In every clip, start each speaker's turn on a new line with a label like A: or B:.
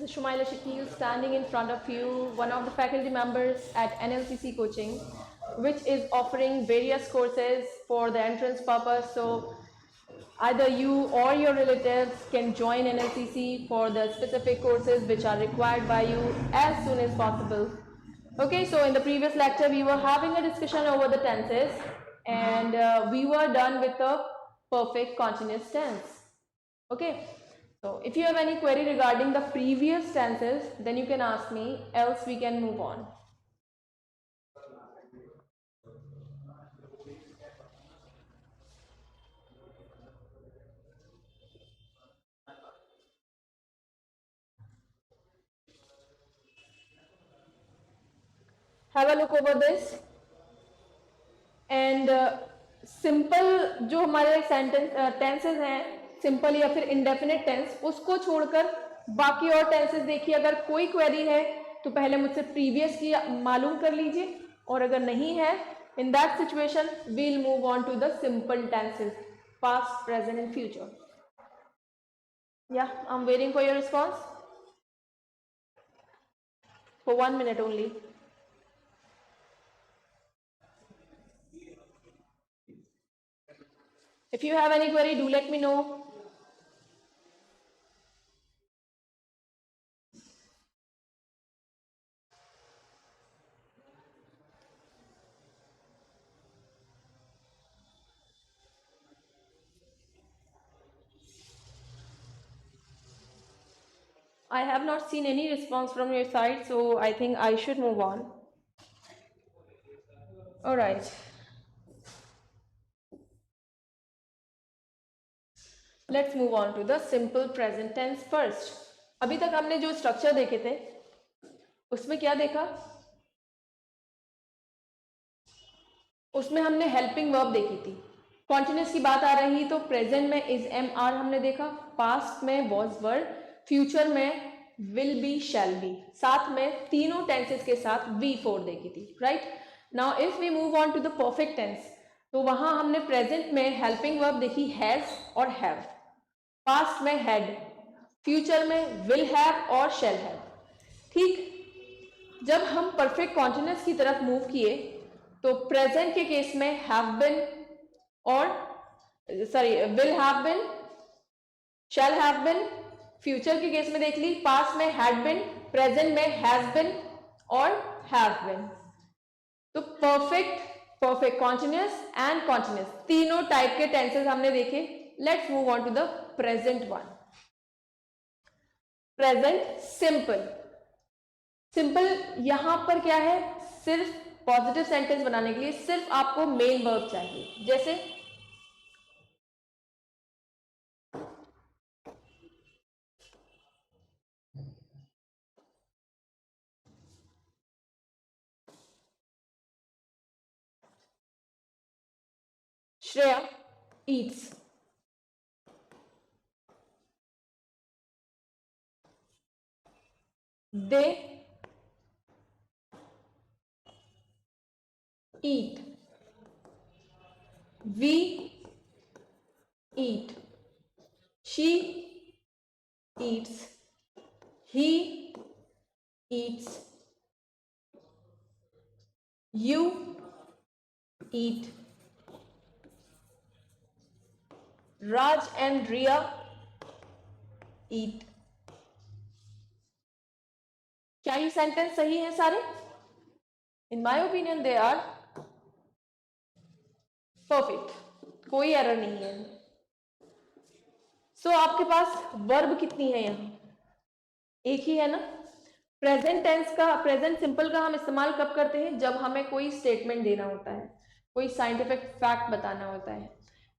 A: is Shumaila Shakil standing in front of you, one of the faculty members at NLCC Coaching, which is offering various courses for the entrance purpose. So either you or your relatives can join NLCC for the specific courses which are required by you as soon as possible. Okay, so in the previous lecture we were having a discussion over the tenses, and we were done with the perfect continuous tense. Okay, so if you have any query regarding the previous tenses, then you can ask me, else we can move on. Have a look over this. And simple जो हमारे sentence tenses हैं, simple या फिर indefinite tense, उसको छोड़कर बाकी और tenses देखिए. अगर कोई क्वेरी है तो पहले मुझसे प्रीवियस की मालूम कर लीजिए, और अगर नहीं है, in that situation we'll move on to the simple tenses, past, present and future. या I am waiting for your response for 1 minute only. If you have any query, do let me know. I have not seen any response from your side, so I think I should move on. All right. Let's move on to the simple present tense first. अभी तक हमने जो structure देखे थे उसमें क्या देखा? उसमें हमने हेल्पिंग वर्ब देखी थी. कॉन्टिन्यूस की बात आ रही तो प्रेजेंट में इज एम आर हमने देखा, पास्ट में वॉज वर, फ्यूचर में विल बी, शैल बी, साथ में तीनों टेंसेस के साथ V4 देखी थी. Right now if we move on to the perfect tense, तो वहां हमने प्रेजेंट में हेल्पिंग वर्ब देखी हैज और हैव, पास्ट में हैड, फ्यूचर में विल हैव और शैल हैव. ठीक, जब हम परफेक्ट कॉन्टिन्यूस की तरफ मूव किए तो प्रेजेंट के केस में हैव बिन और will have been, shall have been. Future के केस में देख ली, पास्ट में हैड बिन, प्रेजेंट में हैज बिन और हैव बिन. तो परफेक्ट कॉन्टिन्यूस एंड कॉन्टिन्यूस तीनों टाइप के टेंसेस हमने देखे. Let's move on to the present one. Present simple. Simple यहां पर क्या है, सिर्फ पॉजिटिव सेंटेंस बनाने के लिए सिर्फ आपको मेन वर्ब चाहिए. जैसे Shreya eats. They eat. We eat. She eats. He eats. You eat. Raj and Riya eat. क्या ये सेंटेंस सही है सारे? In my opinion they are perfect, कोई एरर नहीं है. सो आपके पास वर्ब कितनी है यहाँ? एक ही है ना. प्रेजेंट टेंस का, प्रेजेंट सिंपल का हम इस्तेमाल कब करते हैं? जब हमें कोई स्टेटमेंट देना होता है, कोई साइंटिफिक फैक्ट बताना होता है,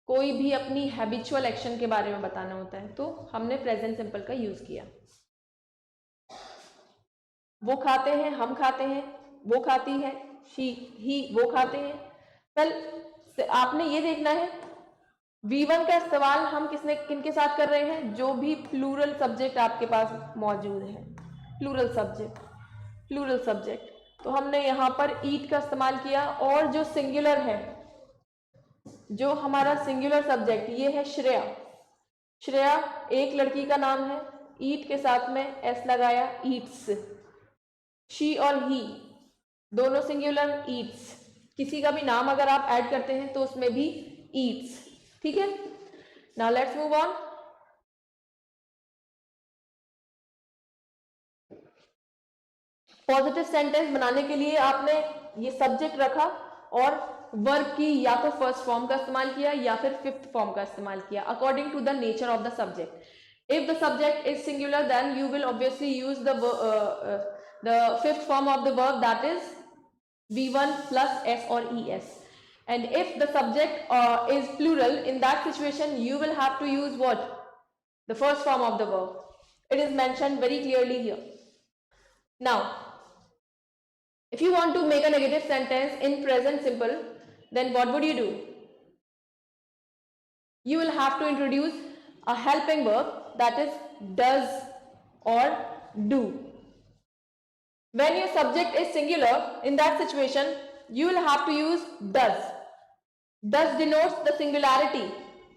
A: कोई भी अपनी हैबिचुअल एक्शन के बारे में बताना होता है, तो हमने प्रेजेंट सिंपल का यूज किया. वो खाते हैं, हम खाते हैं, वो खाती है, शी, ही, वो खाते हैं. कल आपने ये देखना है V1 का इस्तेमाल हम किनके साथ कर रहे हैं? जो भी प्लूरल सब्जेक्ट आपके पास मौजूद है, प्लूरल सब्जेक्ट. तो हमने यहाँ पर ईट का इस्तेमाल किया. और जो सिंगुलर है, जो हमारा सिंगुलर सब्जेक्ट, ये है श्रेया. श्रेया एक लड़की का नाम है, ईट के साथ में एस लगाया, ईट्स। शी और ही दोनों सिंगुलर, ईट्स। किसी का भी नाम अगर आप ऐड करते हैं तो उसमें भी ईट्स, ठीक है। Now let's move on. Positive sentence बनाने के लिए आपने ये सब्जेक्ट रखा और वर्ब की या तो फर्स्ट फॉर्म का इस्तेमाल किया या फिर फिफ्थ फॉर्म का इस्तेमाल किया, according to the nature of the subject. If the subject is singular then you will obviously use the fifth form of the verb, that is V1 plus S or ES. And if the subject is plural, in that situation you will have to use what? The first form of the verb. It is mentioned very clearly here. Now, if you want to make a negative sentence in present simple, then what would you do? You will have to introduce a helping verb, that is does or do. When your subject is singular, in that situation you will have to use does. Does denotes the singularity.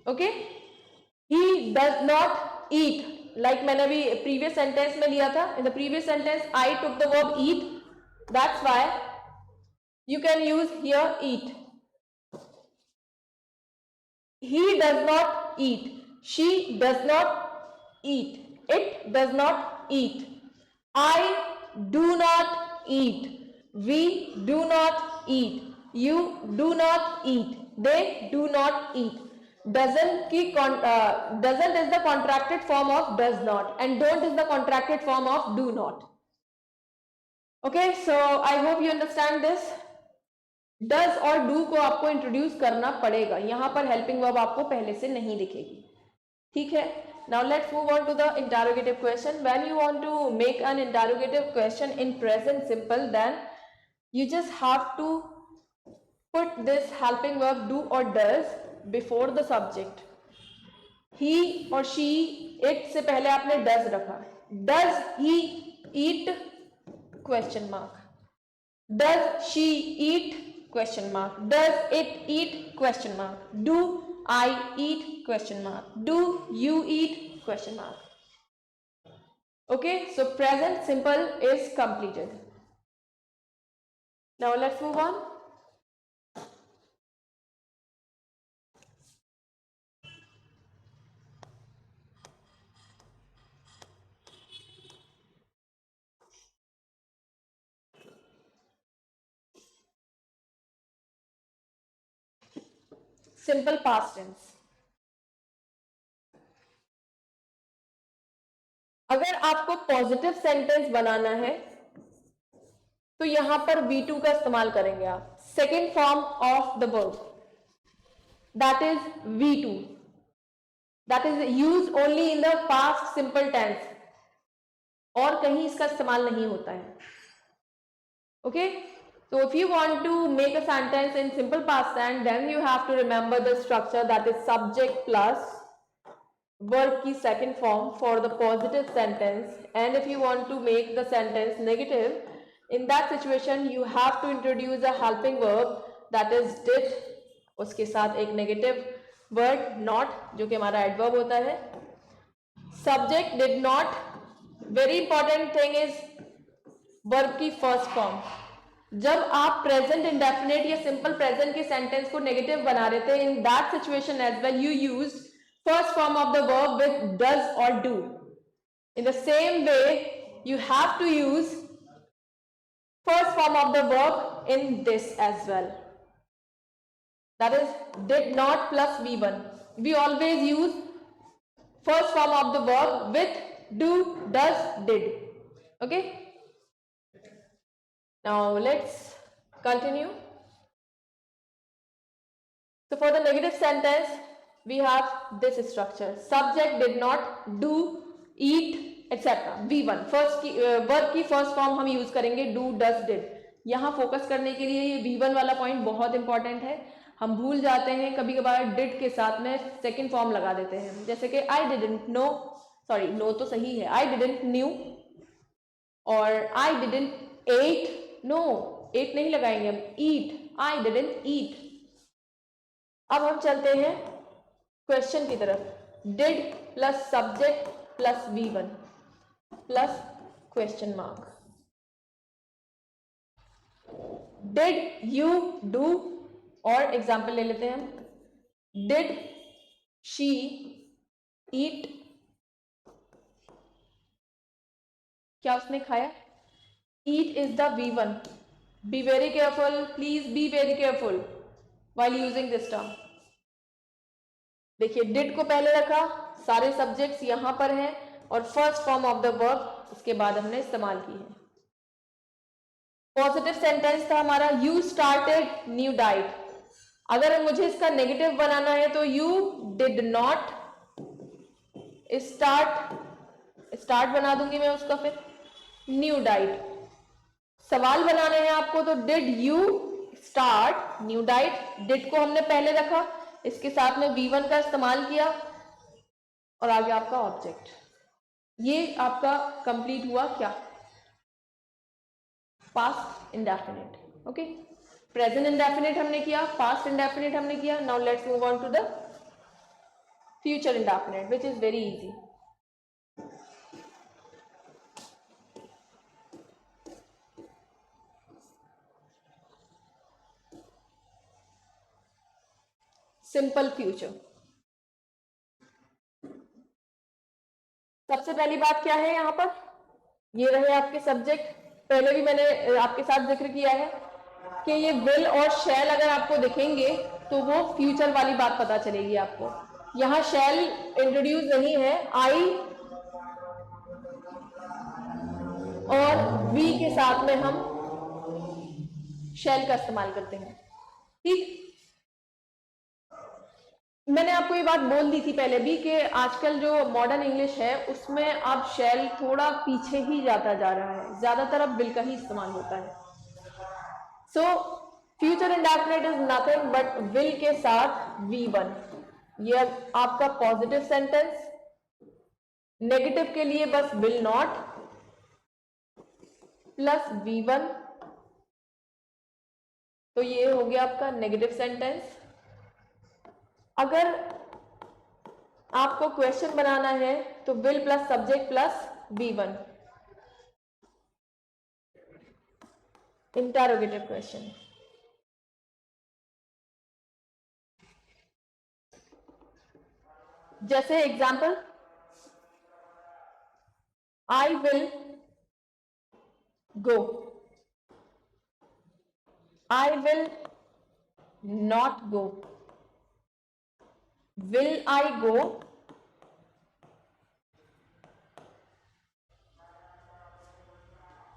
A: Okay, he does not eat, like मैंने भी previous sentence में लिया था. In the previous sentence I took the verb eat, that's why you can use here eat. He does not eat, she does not eat, it does not eat, I do not eat, we do not eat, you do not eat, they do not eat. Doesn't is the contracted form of does not, and don't is the contracted form of do not. Okay, so I hope you understand this. Does और do को आपको introduce करना पड़ेगा, यहां पर helping verb आपको पहले से नहीं दिखेगी, ठीक है। Now let's move on to the interrogative question. When you want to make an interrogative question in present simple, then you just have to put this helping verb do और does before the subject. He और she, it से पहले आपने does रखा। Does he eat question mark, does she eat question mark, does it eat question mark, do I eat question mark, do you eat question mark. Okay, so present simple is completed. Now let's move on. Simple past tense. अगर आपको positive sentence बनाना है तो यहां पर V2 का इस्तेमाल करेंगे आप, second form of the verb, that is V2, that is use only in the past simple tense, और कहीं इसका इस्तेमाल नहीं होता है। Okay, so if you want to make a sentence in simple past tense, then you have to remember the structure, that is subject plus verb की second form for the positive sentence. And if you want to make the sentence negative, in that situation you have to introduce a helping verb, that is did, उसके साथ एक negative word not, जो कि हमारा adverb होता है। subject did not, very important thing is verb की first form. जब आप प्रेजेंट इंडेफिनिट या सिंपल प्रेजेंट के सेंटेंस को नेगेटिव बना रहे थे, in that situation as well you use first form of the verb with does और do. In the same way you have to use first form of the verb in this as well, that is did not plus V1। We always use first form of the verb with do, does, did. Okay, now let's continue. So for the negative sentence we have this structure, subject did not, do, eat, etc. V1 first की verb की first form हम use करेंगे do, does, did। यहाँ focus करने के लिए ये V1 वाला पॉइंट बहुत इंपॉर्टेंट है। हम भूल जाते हैं कभी कभार did के साथ में सेकेंड फॉर्म लगा देते हैं, जैसे कि I didn't know, sorry no तो सही है, I didn't knew और I didn't ate, no ate नहीं लगाएंगे हम, ईट, आई डिडंट ईट। अब हम चलते हैं क्वेश्चन की तरफ, did plus subject plus V1। Plus question mark. Did you do, और एग्जाम्पल ले लेते हैं, डिड शी ईट, क्या उसने खाया? Eat is the V1। B very careful, please be very careful while using this term। देखिए डिड को पहले रखा, सारे सब्जेक्ट्स यहां पर हैं और first form of the verb उसके बाद हमने इस्तेमाल की है। पॉजिटिव सेंटेंस था हमारा यू स्टार्टेड न्यू डाइट। अगर मुझे इसका नेगेटिव बनाना है तो यू डिड नॉट स्टार्ट बना दूंगी मैं उसका, फिर न्यू डाइट। सवाल बनाने हैं आपको तो did you start new diet, did को हमने पहले रखा, इसके साथ में V1 का इस्तेमाल किया और आगे आपका ऑब्जेक्ट। ये आपका कंप्लीट हुआ क्या? Past indefinite. Okay, present indefinite हमने किया, पास्ट इंडेफिनिट हमने किया। Now let's move on to the future indefinite which is very easy. Simple future. सबसे पहली बात क्या है यहाँ पर, ये रहे आपके सब्जेक्ट। पहले भी मैंने आपके साथ जिक्र किया है कि ये विल और शैल अगर आपको दिखेंगे तो वो फ्यूचर वाली बात पता चलेगी आपको। यहाँ शैल इंट्रोड्यूस नहीं है, आई और वी के साथ में हम शैल का इस्तेमाल करते हैं। ठीक, मैंने आपको ये बात बोल दी थी पहले भी कि आजकल जो मॉडर्न इंग्लिश है उसमें अब शैल थोड़ा पीछे ही जाता जा रहा है, ज्यादातर अब विल का ही इस्तेमाल होता है। So future indefinite is nothing but will के साथ V1। ये आपका पॉजिटिव सेंटेंस, नेगेटिव के लिए बस विल नॉट प्लस V1, तो ये हो गया आपका नेगेटिव सेंटेंस। अगर आपको क्वेश्चन बनाना है तो will plus subject plus V1, interrogative question. जैसे example, I will go, I will not go, will I go,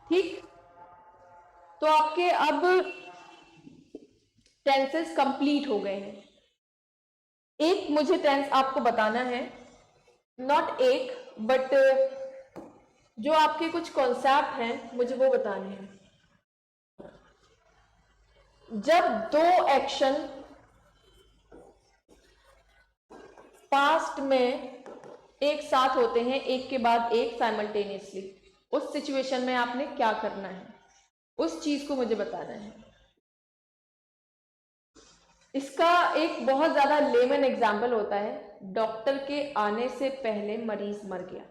A: ठीक। तो आपके अब टेंसेस कंप्लीट हो गए हैं। एक मुझे टेंस आपको बताना है, नॉट एक बट जो आपके कुछ कॉन्सेप्ट हैं मुझे वो बताने हैं। जब दो एक्शन पास्ट में एक साथ होते हैं, एक के बाद एक साइमल्टेनियसली, उस सिचुएशन में आपने क्या करना है, उस चीज को मुझे बताना है। इसका एक बहुत ज्यादा लेमन एग्जाम्पल होता है, डॉक्टर के आने से पहले मरीज मर गया।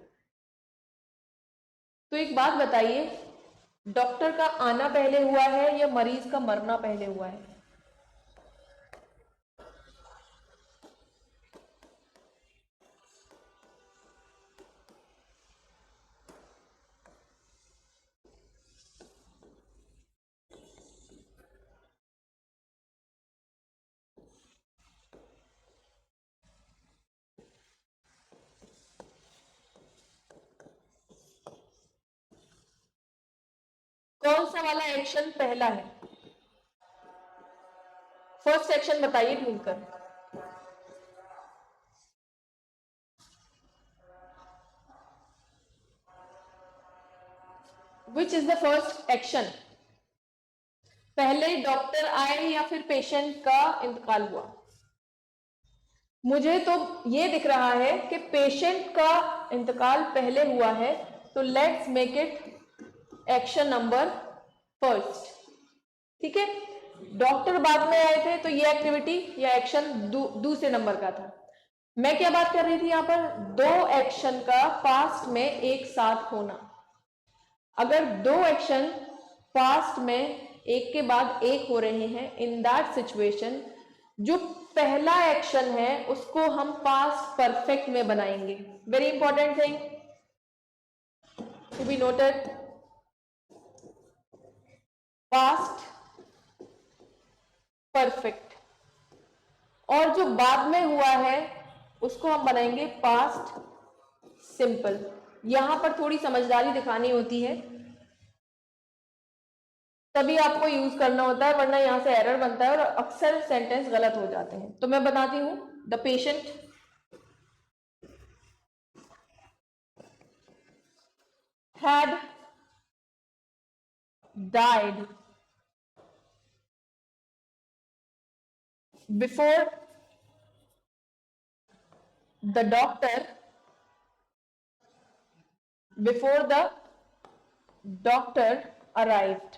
A: तो एक बात बताइए, डॉक्टर का आना पहले हुआ है या मरीज का मरना पहले हुआ है? कौन सा वाला एक्शन पहला है? फर्स्ट एक्शन बताइए ढूंढकर। Which is the first action? पहले डॉक्टर आए या फिर पेशेंट का इंतकाल हुआ? मुझे तो ये दिख रहा है कि पेशेंट का इंतकाल पहले हुआ है, तो let's make it action number first. ठीक है, डॉक्टर बाद में आए थे तो ये एक्टिविटी या एक्शन दूसरे नंबर का था। मैं क्या बात कर रही थी यहाँ पर, दो एक्शन का पास्ट में एक साथ होना। अगर दो एक्शन पास्ट में एक के बाद एक हो रहे हैं, इन दैट सिचुएशन जो पहला एक्शन है उसको हम पास्ट परफेक्ट में बनाएंगे। Very important thing to be noted, past perfect. और जो बाद में हुआ है उसको हम बनाएंगे पास्ट सिंपल। यहां पर थोड़ी समझदारी दिखानी होती है, तभी आपको यूज करना होता है, वरना यहां से एरर बनता है और अक्सर सेंटेंस गलत हो जाते हैं। तो मैं बताती हूं, the patient had died before the doctor arrived.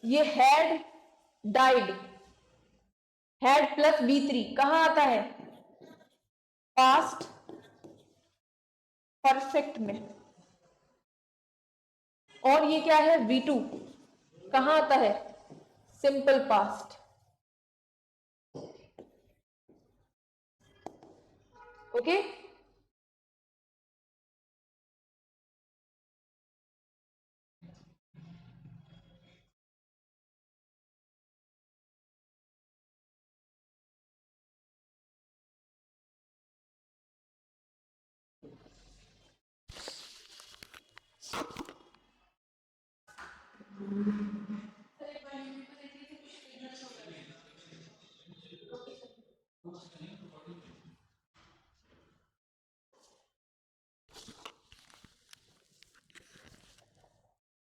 A: ये had died, had plus V3 कहां आता है, पास्ट परफेक्ट में। और ये क्या है, V2 कहां आता है, simple past. Okay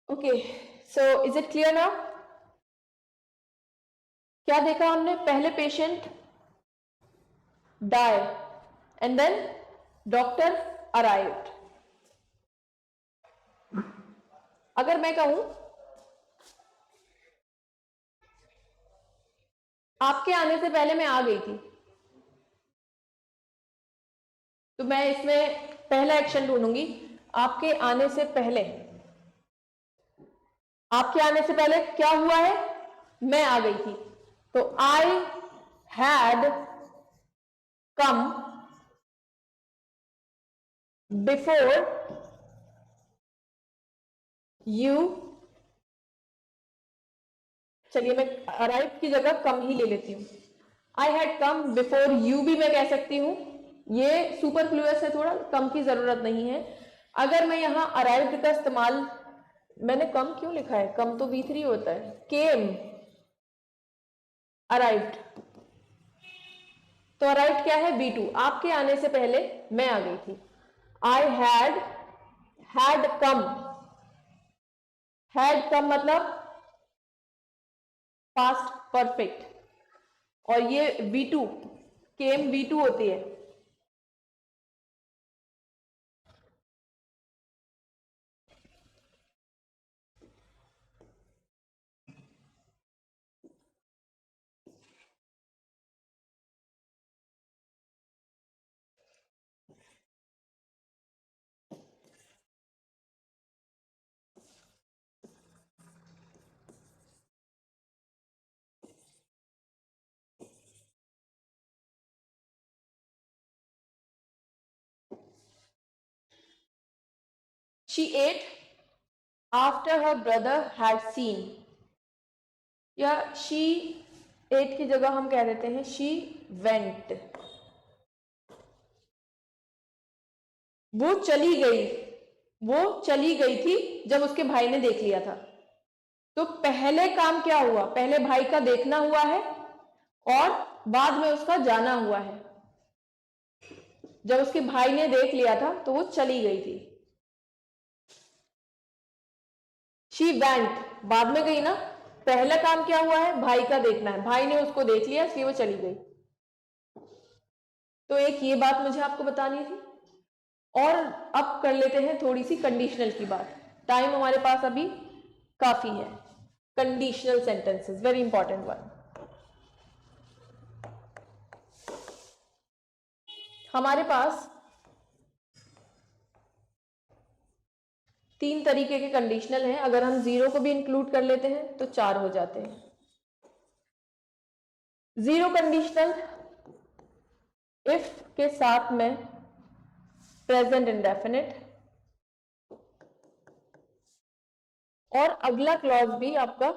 A: okay, so is it clear now? क्या देखा हमने, पहले patient die and then doctor arrived. अगर मैं कहूं आपके आने से पहले मैं आ गई थी, तो मैं इसमें पहला एक्शन ढूंढूंगी, आपके आने से पहले। आपके आने से पहले क्या हुआ है, मैं आ गई थी, तो I had come before you. चलिए मैं अराइव की जगह कम ही ले लेती हूं, I had come before you भी मैं कह सकती हूं, ये सुपरफ्लुअस है, थोड़ा कम की जरूरत नहीं है। अगर मैं यहां अराइव्ड का इस्तेमाल, मैंने कम क्यों लिखा है, कम तो V3 होता है, केम अराइव्ड, तो अराइव्ड क्या है, V2, आपके आने से पहले मैं आ गई थी। आई हैड कम मतलब पास्ट परफेक्ट, और ये V2 केम V2 होती है। She ate after her brother had seen, या she ate की जगह हम कह देते हैं she went, वो चली गई थी जब उसके भाई ने देख लिया था। तो पहले काम क्या हुआ, पहले भाई का देखना हुआ है और बाद में उसका जाना हुआ है। जब उसके भाई ने देख लिया था तो वो चली गई थी। शी वेंट बाद में गई ना, पहला काम क्या हुआ है, भाई का देखना है, भाई ने उसको देख लिया इसलिए वो चली गई। तो एक ये बात मुझे आपको बतानी थी। और अब कर लेते हैं थोड़ी सी कंडीशनल की बात, टाइम हमारे पास अभी काफी है। Conditional sentences, very important one. हमारे पास 3 तरीके के कंडीशनल हैं, अगर हम 0 को भी इंक्लूड कर लेते हैं तो 4 हो जाते हैं। 0 कंडीशनल इफ के साथ में प्रेजेंट इंडेफिनिट, और अगला क्लॉज भी आपका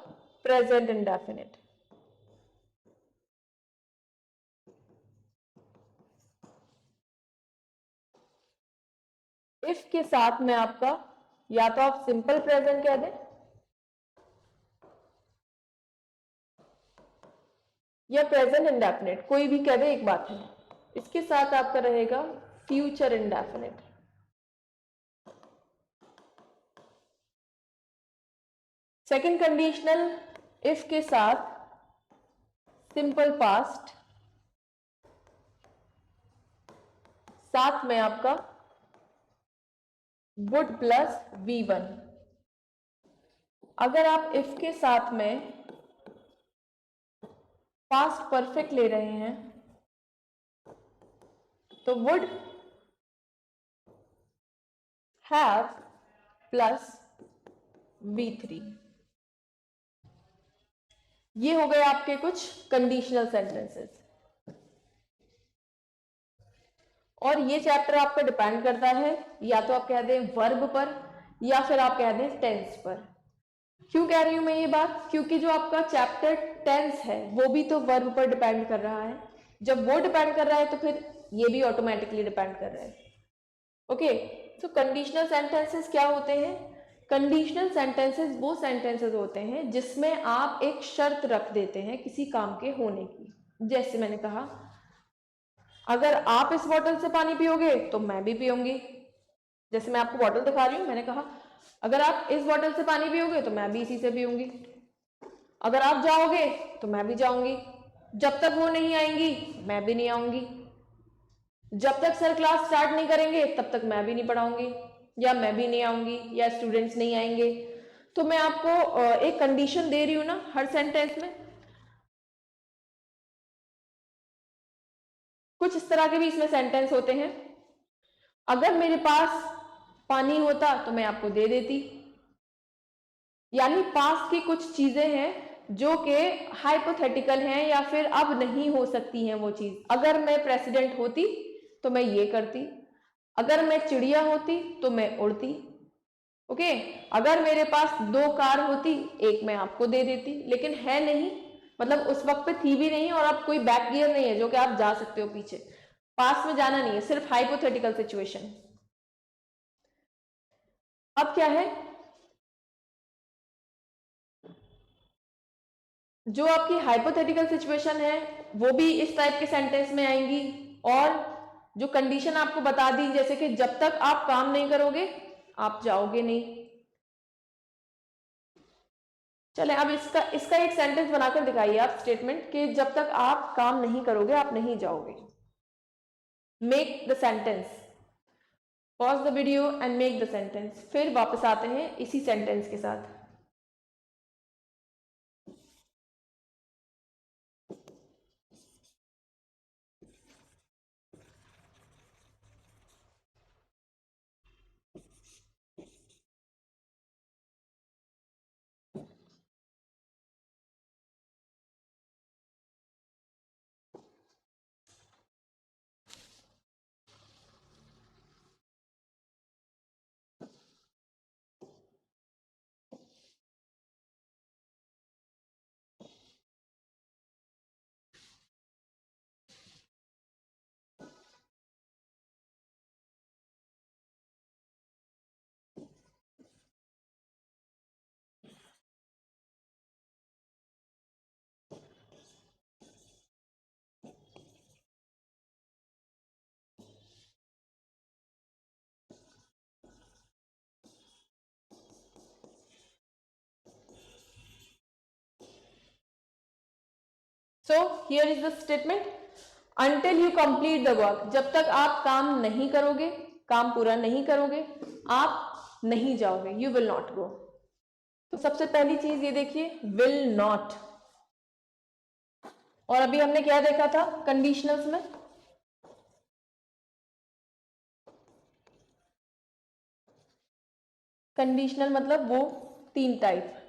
A: प्रेजेंट इंडेफिनिट। इफ के साथ में आपका या तो आप सिंपल प्रेजेंट कह दें या प्रेजेंट इंडेफिनिट, कोई भी कह दे एक बात है। इसके साथ आपका रहेगा future indefinite. Second conditional if के साथ सिंपल पास्ट, साथ में आपका वुड प्लस V1। अगर आप इफ के साथ में पास्ट परफेक्ट ले रहे हैं तो वुड हैव प्लस V3। ये हो गए आपके कुछ कंडीशनल सेंटेंसेस। और ये चैप्टर आपका डिपेंड करता है या तो आप कह दें वर्ब पर या फिर आप कह दें टेंस पर। क्यों कह रही हूं मैं ये बात? क्योंकि जो आपका चैप्टर टेंस है वो भी तो वर्ब पर डिपेंड कर रहा है। जब वो डिपेंड कर रहा है तो फिर ये भी ऑटोमेटिकली डिपेंड कर रहा है। ओके, तो कंडीशनल सेंटेंसेस क्या होते हैं? कंडीशनल सेंटेंसेस वो सेंटेंसेस होते हैं जिसमें आप एक शर्त रख देते हैं किसी काम के होने की। जैसे मैंने कहा, अगर आप इस बॉटल से पानी पियोगे तो मैं भी पीऊंगी। जैसे मैं आपको बॉटल दिखा रही हूं, मैंने कहा अगर आप इस बॉटल से पानी पियोगे तो मैं भी इसी से पीऊंगी। अगर आप जाओगे तो मैं भी जाऊंगी। जब तक वो नहीं आएंगी मैं भी नहीं आऊंगी। जब तक सर क्लास स्टार्ट नहीं करेंगे तब तक मैं भी नहीं पढ़ाऊंगी, या मैं भी नहीं आऊंगी, या स्टूडेंट्स नहीं आएंगे। तो मैं आपको एक कंडीशन दे रही हूं ना हर सेंटेंस में। कुछ इस तरह के भी इसमें सेंटेंस होते हैं, अगर मेरे पास पानी होता तो मैं आपको दे देती। यानी पास की कुछ चीजें हैं जो कि हाइपोथेटिकल हैं या फिर अब नहीं हो सकती हैं वो चीज। अगर मैं प्रेसिडेंट होती तो मैं ये करती, अगर मैं चिड़िया होती तो मैं उड़ती। ओके, अगर मेरे पास 2 कार होती, एक मैं आपको दे देती, लेकिन है नहीं, मतलब उस वक्त पे थी भी नहीं, और अब कोई बैक गियर नहीं है जो कि आप जा सकते हो पीछे। पास में जाना नहीं है, सिर्फ हाइपोथेटिकल सिचुएशन। अब क्या है, जो आपकी हाइपोथेटिकल सिचुएशन है वो भी इस टाइप के सेंटेंस में आएंगी, और जो कंडीशन आपको बता दी, जैसे कि जब तक आप काम नहीं करोगे आप जाओगे नहीं। चले अब इसका एक सेंटेंस बनाकर दिखाइए आप, स्टेटमेंट कि जब तक आप काम नहीं करोगे आप नहीं जाओगे। Make the sentence, pause the video and make the sentence. फिर वापस आते हैं इसी सेंटेंस के साथ। So here is the statement, until you complete the work, जब तक आप काम नहीं करोगे, काम पूरा नहीं करोगे, आप नहीं जाओगे, you will not go। तो सबसे पहली चीज ये देखिए, will not। और अभी हमने क्या देखा था कंडीशनल्स में? कंडीशनल मतलब वो 3 टाइप।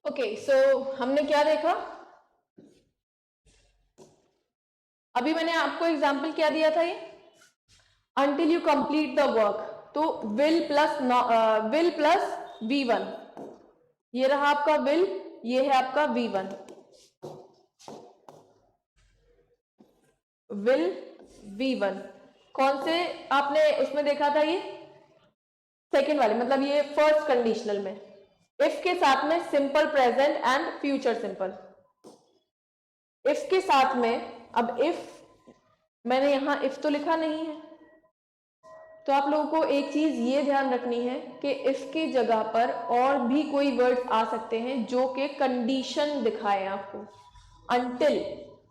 A: ओके, सो हमने क्या देखा? अभी मैंने आपको एग्जाम्पल क्या दिया था? ये until you complete the work, तो will प्लस V1, ये रहा आपका will, ये है आपका V1, will V1 कौन से आपने उसमें देखा था? ये सेकेंड वाले, मतलब ये फर्स्ट कंडीशनल में इफ के साथ में simple present and future simple. If के साथ में, अब इफ मैंने यहां इफ तो लिखा नहीं है, तो आप लोगों को एक चीज ये ध्यान रखनी है कि इफ की जगह पर और भी कोई वर्ड्स आ सकते हैं जो कि कंडीशन दिखाए आपको।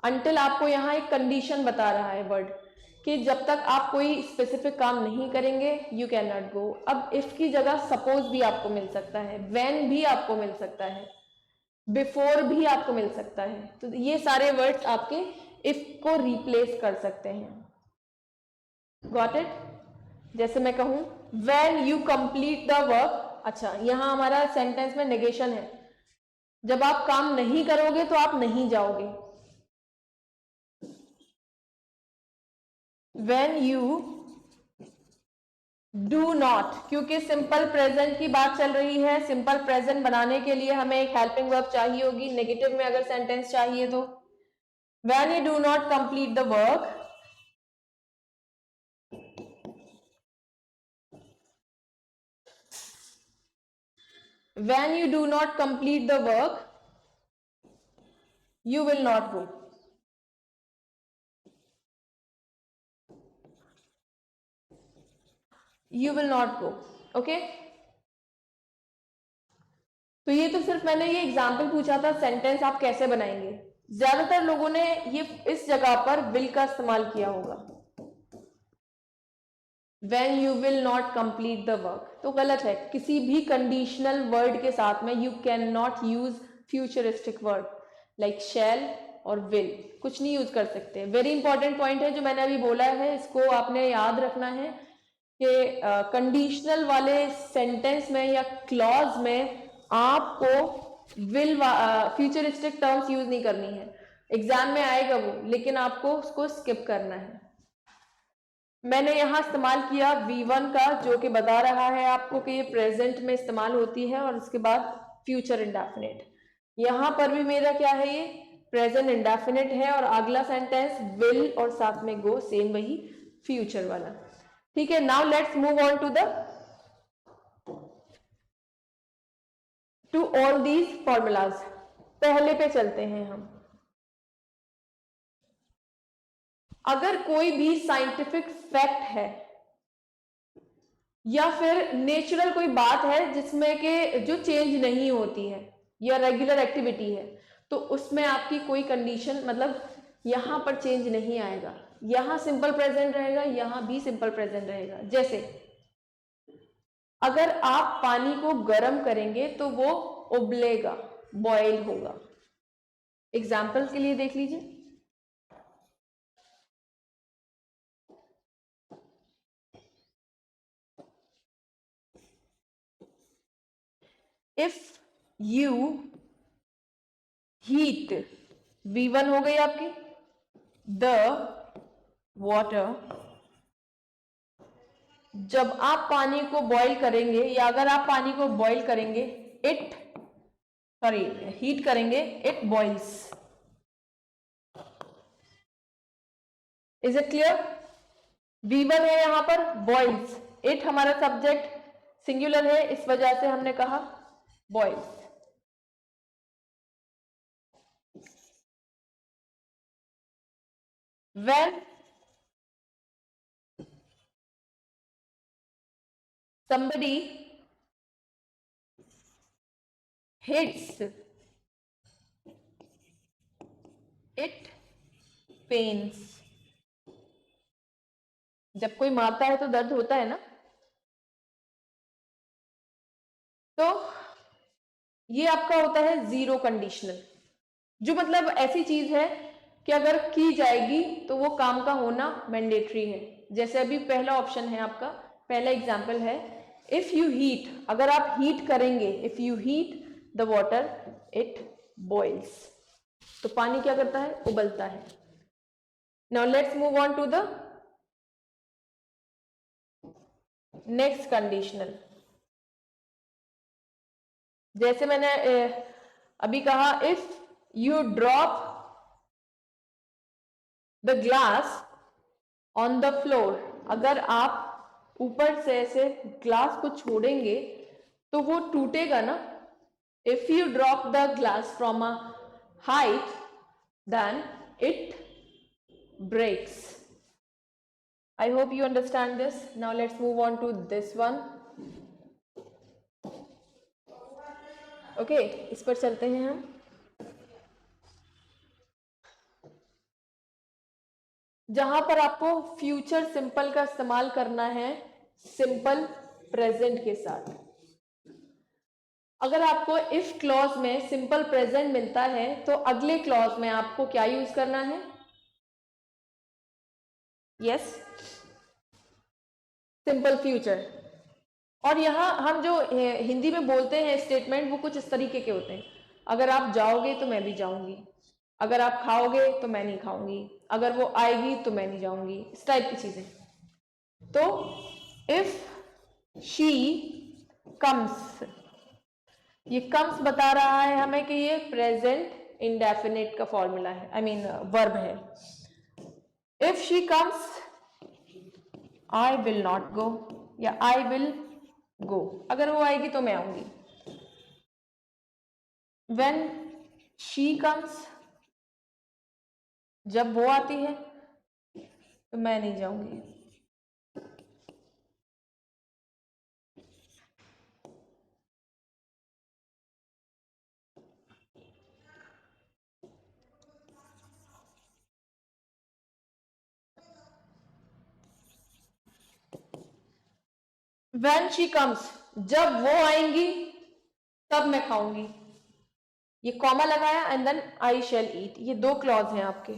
A: अंटिल आपको यहाँ एक कंडीशन बता रहा है वर्ड कि जब तक आप कोई स्पेसिफिक काम नहीं करेंगे यू कैन नॉट गो। अब इफ की जगह सपोज भी आपको मिल सकता है, व्हेन भी आपको मिल सकता है, बिफोर भी आपको मिल सकता है, तो ये सारे वर्ड्स आपके इफ को रिप्लेस कर सकते हैं। Got it? जैसे मैं कहूं when you complete the work, अच्छा यहां हमारा सेंटेंस में नेगेशन है, जब आप काम नहीं करोगे तो आप नहीं जाओगे। व्हेन यू डू नॉट, क्योंकि सिंपल प्रेजेंट की बात चल रही है, सिंपल प्रेजेंट बनाने के लिए हमें एक हेल्पिंग वर्ब चाहिए होगी, नेगेटिव में अगर सेंटेंस चाहिए तो when you do not complete the work, when you do not complete the work you will not go। you will not go, okay. तो ये तो सिर्फ मैंने ये एग्जाम्पल पूछा था सेंटेंस आप कैसे बनाएंगे। ज्यादातर लोगों ने ये इस जगह पर will का इस्तेमाल किया होगा, when you will not complete the work, तो गलत है। किसी भी कंडीशनल वर्ड के साथ में you cannot use futuristic word like shall और will, कुछ नहीं यूज कर सकते। वेरी इंपॉर्टेंट पॉइंट है जो मैंने अभी बोला है, इसको आपने याद रखना है कि कंडीशनल वाले सेंटेंस में या क्लॉज में आपको विल फ्यूचरिस्टिक टर्म्स यूज नहीं करनी है। एग्जाम में आएगा वो, लेकिन आपको उसको स्किप करना है। मैंने यहाँ इस्तेमाल किया V1 का, जो कि बता रहा है आपको कि ये प्रेजेंट में इस्तेमाल होती है, और उसके बाद फ्यूचर इंडेफिनिट। यहाँ पर भी मेरा क्या है, ये प्रेजेंट इंडेफिनिट है, और अगला सेंटेंस विल और साथ में गो, सेम वही फ्यूचर वाला। ठीक है, now let's move on to all these formulas. पहले पे चलते हैं हम। अगर कोई भी साइंटिफिक फैक्ट है या फिर नेचुरल कोई बात है जिसमें के जो चेंज नहीं होती है या रेगुलर एक्टिविटी है, तो उसमें आपकी कोई कंडीशन, मतलब यहां पर चेंज नहीं आएगा, यहां सिंपल प्रेजेंट रहेगा, यहां भी सिंपल प्रेजेंट रहेगा। जैसे अगर आप पानी को गर्म करेंगे तो वो उबलेगा, बॉयल होगा। एग्जाम्पल के लिए देख लीजिए। इफ यू हीट, V1 हो गई आपकी, द वाटर, जब आप पानी को बॉईल करेंगे या अगर आप पानी को बॉईल करेंगे, इट सॉरी हीट करेंगे, it boils. Is it clear? V1 है यहां पर, बॉइल्स, इट हमारा सब्जेक्ट सिंगुलर है, इस वजह से हमने कहा boils. When somebody hits, it pains। जब कोई मारता है तो दर्द होता है ना। तो ये आपका होता है जीरो कंडीशनल, जो मतलब ऐसी चीज है कि अगर की जाएगी तो वो काम का होना मैंडेटरी है। जैसे अभी पहला ऑप्शन है आपका, पहला एग्जाम्पल है, इफ यू हीट, अगर आप हीट करेंगे, if you heat the water it boils, तो पानी क्या करता है, उबलता है। Now let's move on to the next conditional. जैसे मैंने अभी कहा, if you drop the glass on the floor, अगर आप ऊपर से ऐसे ग्लास को छोड़ेंगे तो वो टूटेगा ना। If you drop the glass from a height then it breaks. I hope you understand this. Now let's move on to this one. Okay, इस पर चलते हैं हम। जहां पर आपको फ्यूचर सिंपल का इस्तेमाल करना है सिंपल प्रेजेंट के साथ। अगर आपको इफ क्लॉज में सिंपल प्रेजेंट मिलता है तो अगले क्लॉज में आपको क्या यूज करना है? Yes, simple future. और यहाँ हम जो हिंदी में बोलते हैं स्टेटमेंट, वो कुछ इस तरीके के होते हैं, अगर आप जाओगे तो मैं भी जाऊंगी, अगर आप खाओगे तो मैं नहीं खाऊंगी, अगर वो आएगी तो मैं नहीं जाऊंगी, इस टाइप की चीजें। तो इफ शी कम्स, ये कम्स बता रहा है हमें कि ये प्रेजेंट इंडेफिनिट का फॉर्मूला है, आई मीन वर्ब है। If she comes I will not गो, या आई विल गो, अगर वो आएगी तो मैं आऊंगी। When she comes, जब वो आती है तो मैं नहीं जाऊंगी। When she comes, जब वो आएंगी तब मैं खाऊंगी, ये कॉमा लगाया एंड देन आई शैल ईट। ये दो क्लॉज हैं आपके,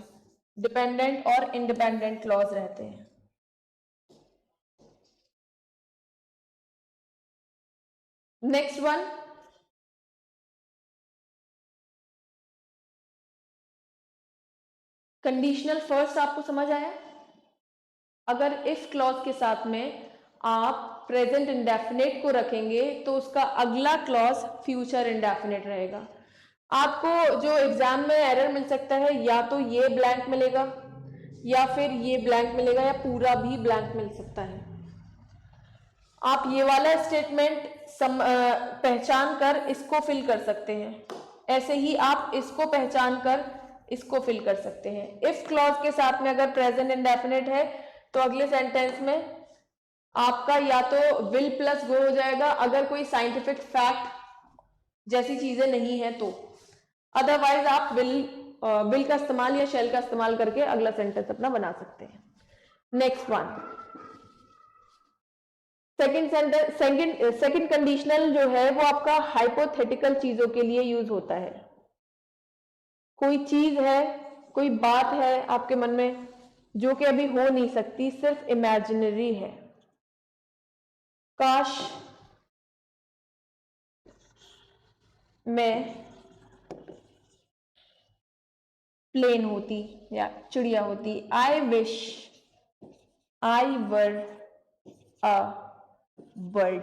A: डिपेंडेंट और इंडिपेंडेंट क्लॉज रहते हैं। नेक्स्ट वन, कंडीशनल फर्स्ट आपको समझ आया? अगर इफ क्लॉज के साथ में आप प्रेजेंट इंडेफिनिट को रखेंगे तो उसका अगला क्लॉज फ्यूचर इंडेफिनिट रहेगा। आपको जो एग्जाम में एरर मिल सकता है, या तो ये ब्लैंक मिलेगा या फिर ये ब्लैंक मिलेगा या पूरा भी ब्लैंक मिल सकता है। आप ये वाला स्टेटमेंट पहचान कर इसको फिल कर सकते हैं, ऐसे ही आप इसको पहचान कर इसको फिल कर सकते हैं। इफ क्लॉज के साथ में अगर प्रेजेंट इंडेफिनिट है तो अगले सेंटेंस में आपका या तो विल प्लस गो हो जाएगा, अगर कोई साइंटिफिक फैक्ट जैसी चीजें नहीं है तो, अदरवाइज आप विल का इस्तेमाल या शेल का इस्तेमाल करके अगला सेंटेंस अपना बना सकते हैं। नेक्स्ट वन, सेकंड कंडीशनल जो है वो आपका हाइपोथेटिकल चीजों के लिए यूज होता है। कोई चीज है, कोई बात है आपके मन में जो कि अभी हो नहीं सकती, सिर्फ इमेजिनरी है। काश मैं प्लेन होती या चिड़िया होती। I wish I were a bird.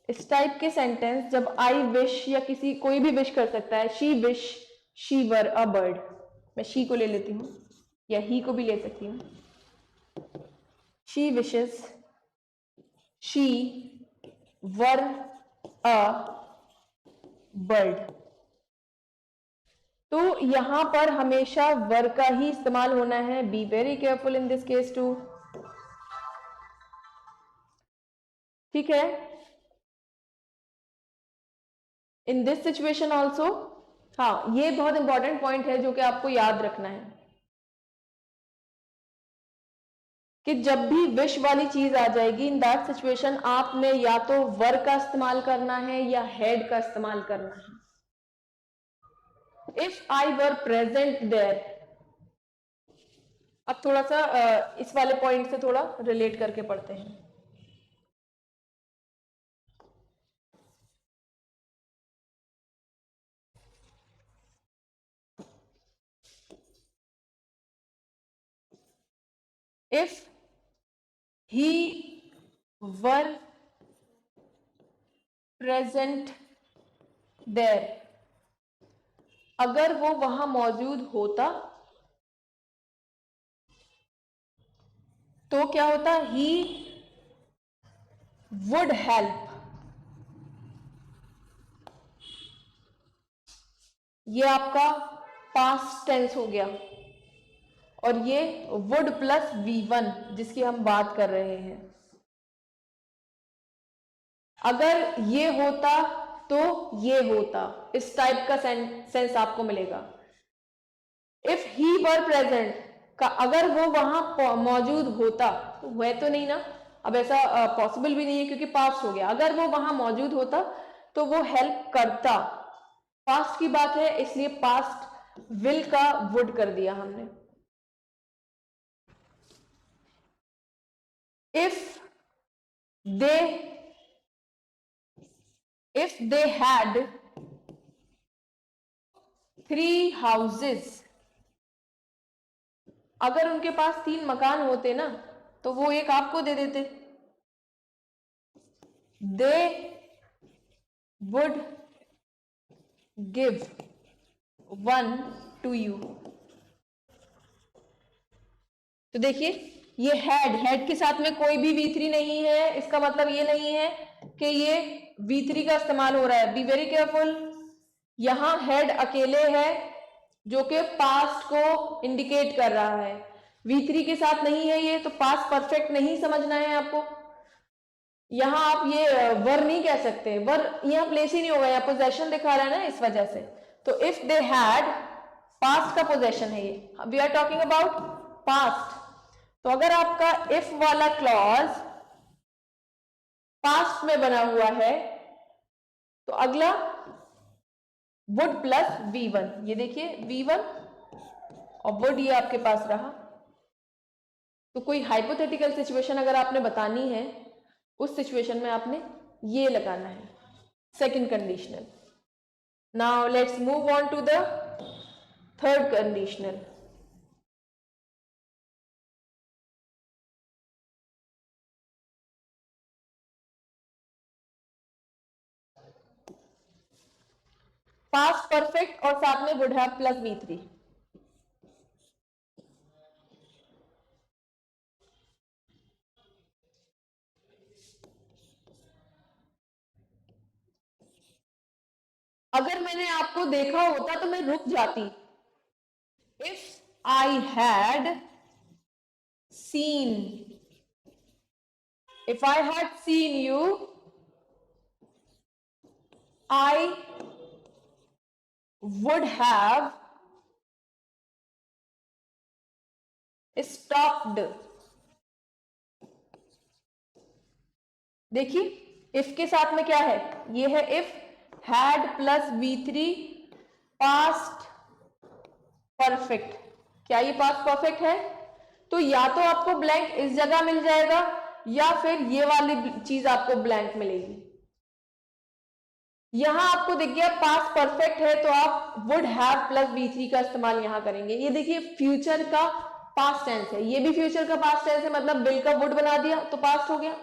A: इस टाइप के सेंटेंस जब आई विश या किसी कोई भी विश कर सकता है। She wish she were a bird, मैं शी को ले लेती हूँ या ही को भी ले सकती हूँ। She wishes she were a bird. तो यहां पर हमेशा वर का ही इस्तेमाल होना है। Be very careful in this case too. ठीक है, इन दिस सिचुएशन ऑल्सो। हाँ, ये बहुत इंपॉर्टेंट पॉइंट है जो कि आपको याद रखना है कि जब भी विश वाली चीज आ जाएगी इन दैट सिचुएशन, आपने या तो वर का इस्तेमाल करना है या हैड का इस्तेमाल करना है। If I were present there. अब थोड़ा सा इस वाले पॉइंट से थोड़ा रिलेट करके पढ़ते हैं। If he were present there, अगर वो वहां मौजूद होता तो क्या होता? He would help. ये आपका पास्ट टेंस हो गया और ये वुड प्लस V1 जिसकी हम बात कर रहे हैं। अगर ये होता तो ये होता, इस टाइप का सेंस आपको मिलेगा। इफ ही वर प्रेजेंट का अगर वो वहां मौजूद होता, तो वह तो नहीं ना, अब ऐसा पॉसिबल भी नहीं है क्योंकि पास्ट हो गया। अगर वो वहां मौजूद होता तो वो हेल्प करता। पास्ट की बात है इसलिए पास्ट विल का वुड कर दिया हमने। इफ दे हैड 3 हाउसेस, अगर उनके पास 3 मकान होते ना तो वो एक आपको दे देते। They would give 1 to you. तो देखिए ये हैड के साथ में कोई भी V3 नहीं है, इसका मतलब ये नहीं है कि ये V3 का इस्तेमाल हो रहा है। Be very careful. यहां हैड अकेले है जो कि पास्ट को इंडिकेट कर रहा है, V3 के साथ नहीं है ये, तो पास्ट परफेक्ट नहीं समझना है आपको। यहां आप ये वर नहीं कह सकते, वर यहां प्लेस ही नहीं होगा, यहाँ पोजेशन दिखा रहा है ना इस वजह से। तो इफ दे हैड पास्ट का पोजेशन है ये, we are talking about past. तो अगर आपका इफ वाला क्लॉज पास्ट में बना हुआ है तो अगला वुड प्लस V1। ये देखिए V1 और वुड ये आपके पास रहा। तो कोई हाइपोथेटिकल सिचुएशन अगर आपने बतानी है उस सिचुएशन में आपने ये लगाना है, second conditional. Now let's move on to the third conditional. Past perfect और साथ में वुड हैव प्लस V3। अगर मैंने आपको देखा होता तो मैं रुक जाती। If I had seen, if I had seen you, I would have stopped. देखिए इफ के साथ में क्या है, ये है if had plus V3 past perfect. क्या ये पास्ट परफेक्ट है? तो या तो आपको ब्लैंक इस जगह मिल जाएगा या फिर ये वाली चीज आपको ब्लैंक मिलेगी। यहां आपको दिख गया पास्ट परफेक्ट है तो आप वुड हैव प्लस V3 का इस्तेमाल यहां करेंगे। ये देखिए फ्यूचर का पास्ट टेंस है, ये भी फ्यूचर का पास्ट टेंस है, मतलब विल का वुड बना दिया तो पास्ट हो गया,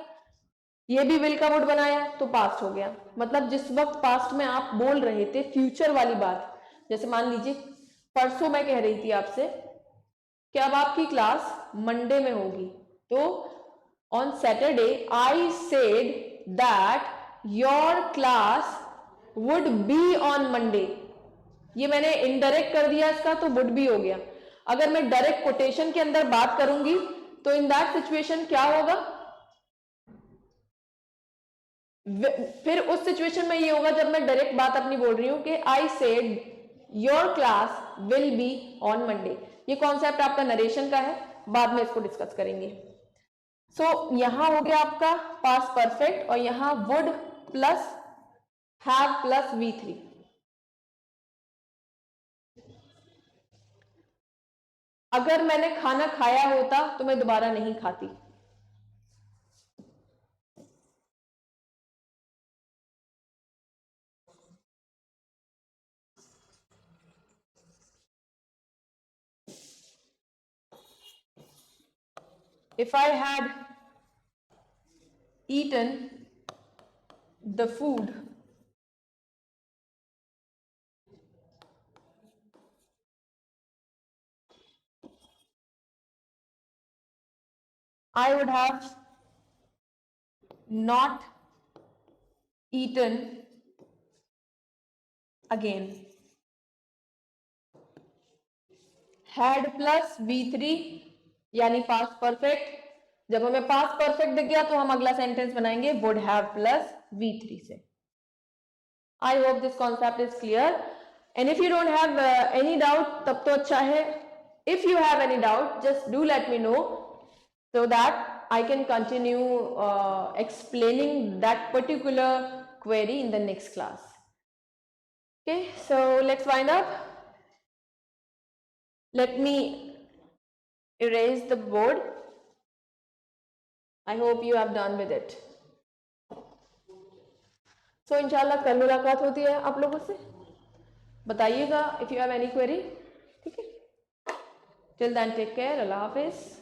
A: ये भी विल का वुड बनाया तो पास्ट हो गया। मतलब जिस वक्त पास्ट में आप बोल रहे थे फ्यूचर वाली बात, जैसे मान लीजिए परसों मैं कह रही थी आपसे कि अब आपकी क्लास मंडे में होगी, तो on Saturday I said that your class would be on Monday. ये मैंने इनडायरेक्ट कर दिया इसका तो वुड बी हो गया। अगर मैं डायरेक्ट कोटेशन के अंदर बात करूंगी तो इन दैट सिचुएशन क्या होगा, फिर उस सिचुएशन में ये होगा जब मैं डायरेक्ट बात अपनी बोल रही हूं कि I said your class will be on Monday. ये कॉन्सेप्ट आपका नरेशन का है, बाद में इसको डिस्कस करेंगे। सो यहां हो गया आपका पास्ट परफेक्ट और यहां would plus have plus V3। अगर मैंने खाना खाया होता तो मैं दोबारा नहीं खाती। If I had eaten the food I would have not eaten again। Had plus V3 यानी पास्ट परफेक्ट। जब हमें पास्ट परफेक्ट दिख गया तो हम अगला सेंटेंस बनाएंगे वुड हैव प्लस V3 से। I hope this concept is clear and if you don't have any doubt तब तो अच्छा है। If you have any doubt just do let me know so that I can continue explaining that particular query in the next class. Okay, so let's wind up. Let me erase the board. I hope you have done with it. So इंशाल्लाह कल मुलाकात होती है आप लोगों से, बताइएगा if you have any query। ठीक है, till then take care, अल्लाह हाफिज।